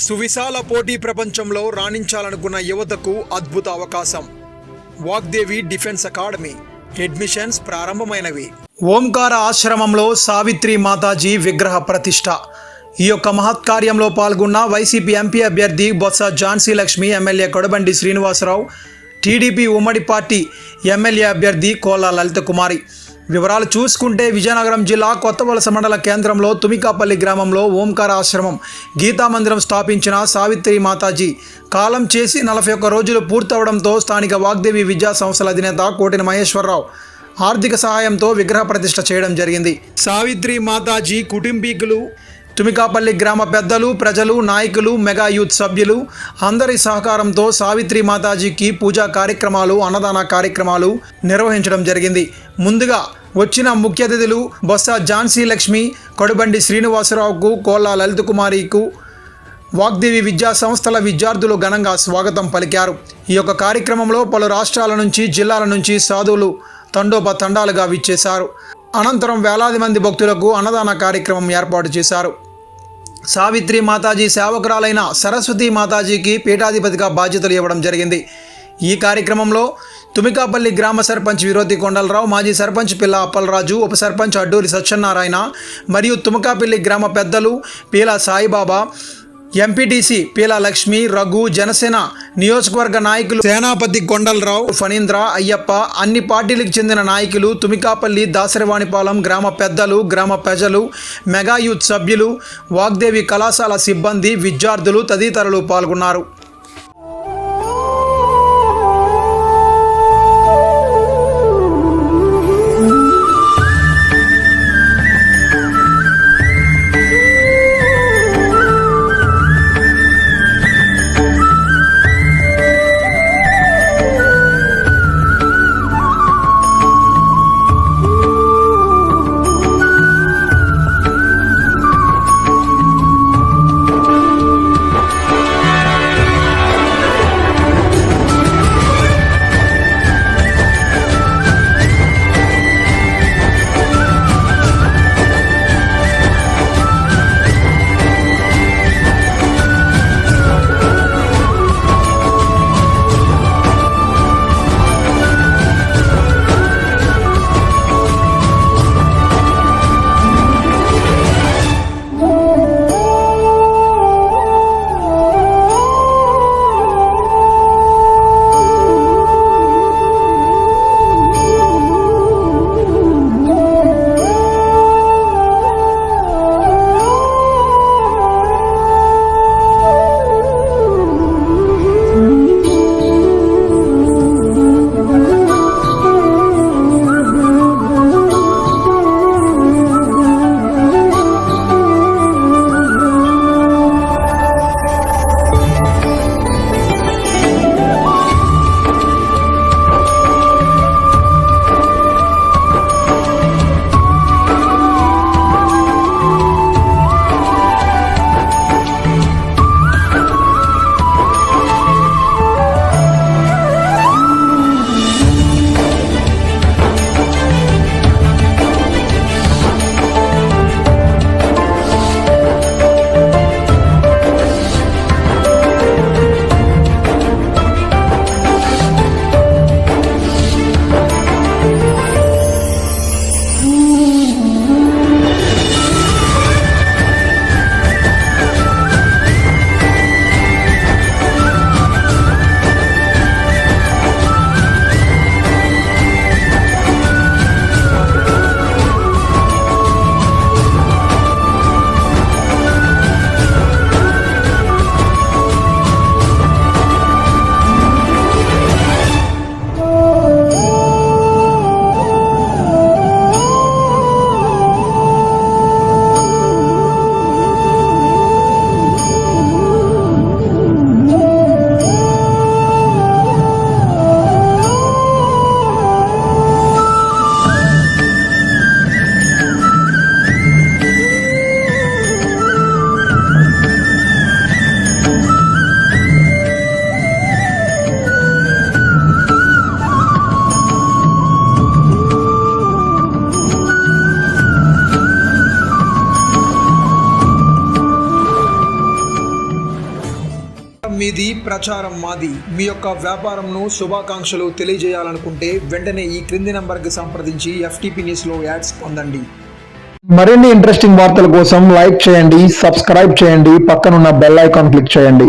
సువిశాల పోటీ ప్రపంచంలో రాణించాలనుకున్న యువతకు అద్భుత అవకాశం. వాగ్దేవి డిఫెన్స్ అకాడమీ అడ్మిషన్స్ ప్రారంభమైనవి. ఓంకార ఆశ్రమంలో సావిత్రి మాతాజీ విగ్రహ ప్రతిష్ట. ఈ యొక్క మహత్కార్యంలో పాల్గొన్న వైసీపీ ఎంపీ అభ్యర్థి బొత్స ఝాన్సీ లక్ష్మి, ఎమ్మెల్యే కొడబండి శ్రీనివాసరావు, టీడీపీ ఉమ్మడి పార్టీ ఎమ్మెల్యే అభ్యర్థి కోలా లలిత కుమారి. వివరాలు చూసుకుంటే విజయనగరం జిల్లా కొత్తవలస మండల కేంద్రంలో తుమికాపల్లి గ్రామంలో ఓంకార ఆశ్రమం గీతామందిరం స్థాపించిన సావిత్రి మాతాజీ కాలం చేసి 41 రోజులు పూర్తవడంతో స్థానిక వాగ్దేవి విద్యా సంస్థల అధినేత కోటిన మహేశ్వరరావు ఆర్థిక సహాయంతో విగ్రహ ప్రతిష్ఠ చేయడం జరిగింది. సావిత్రి మాతాజీ కుటుంబీకులు, తుమికాపల్లి గ్రామ పెద్దలు, ప్రజలు, నాయకులు, మెగా యూత్ సభ్యులు అందరి సహకారంతో సావిత్రి మాతాజీకి పూజా కార్యక్రమాలు, అన్నదాన కార్యక్రమాలు నిర్వహించడం జరిగింది. ముందుగా వచ్చిన ముఖ్య అతిథులు బొత్స ఝాన్సీ లక్ష్మి, కొడబండి శ్రీనివాసరావుకు, కోలా లలిత కుమారికి వాగ్దేవి విద్యా సంస్థల విద్యార్థులు ఘనంగా స్వాగతం పలికారు. ఈ యొక్క కార్యక్రమంలో పలు రాష్ట్రాల నుంచి, జిల్లాల నుంచి సాధువులు తండోపతండాలుగా విచ్చేశారు. అనంతరం వేలాది మంది భక్తులకు అన్నదాన కార్యక్రమం ఏర్పాటు చేశారు. సావిత్రి మాతాజీ సేవకురాలైన సరస్వతి మాతాజీకి పీఠాధిపతిగా బాధ్యతలు ఇవ్వడం జరిగింది. ఈ కార్యక్రమంలో తుమికాపల్లి గ్రామ సర్పంచ్ విరోతి కొండలరావు, మాజీ సర్పంచ్ పిల్ల అప్పలరాజు, ఉప సర్పంచ్ అడ్డూరి సత్యనారాయణ మరియు తుమికాపల్లి గ్రామ పెద్దలు పీలా సాయిబాబా, ఎంపీటీసీ పీలా లక్ష్మి, రఘు, జనసేన నియోజకవర్గ నాయకులు సేనాపతి కొండలరావు, ఫణీంద్ర, అయ్యప్ప, అన్ని పార్టీలకు చెందిన నాయకులు, తుమికాపల్లి దాసరివాణిపాలెం గ్రామ పెద్దలు, గ్రామ ప్రజలు, మెగా యూత్ సభ్యులు, వాగ్దేవి కళాశాల సిబ్బంది, విద్యార్థులు తదితరులు పాల్గొన్నారు. మీది, ప్రచారం మాది. మీ యొక్క వ్యాపారంను శుభాకాంక్షలు తెలియజేయాలనుకుంటే వెంటనే ఈ క్రింది నంబర్కి సంప్రదించి FTP న్యూస్లో యాడ్స్ పొందండి. మరిన్ని ఇంట్రెస్టింగ్ వార్తల కోసం లైక్ చేయండి, సబ్స్క్రైబ్ చేయండి, పక్కనున్న బెల్ ఐకాన్ క్లిక్ చేయండి.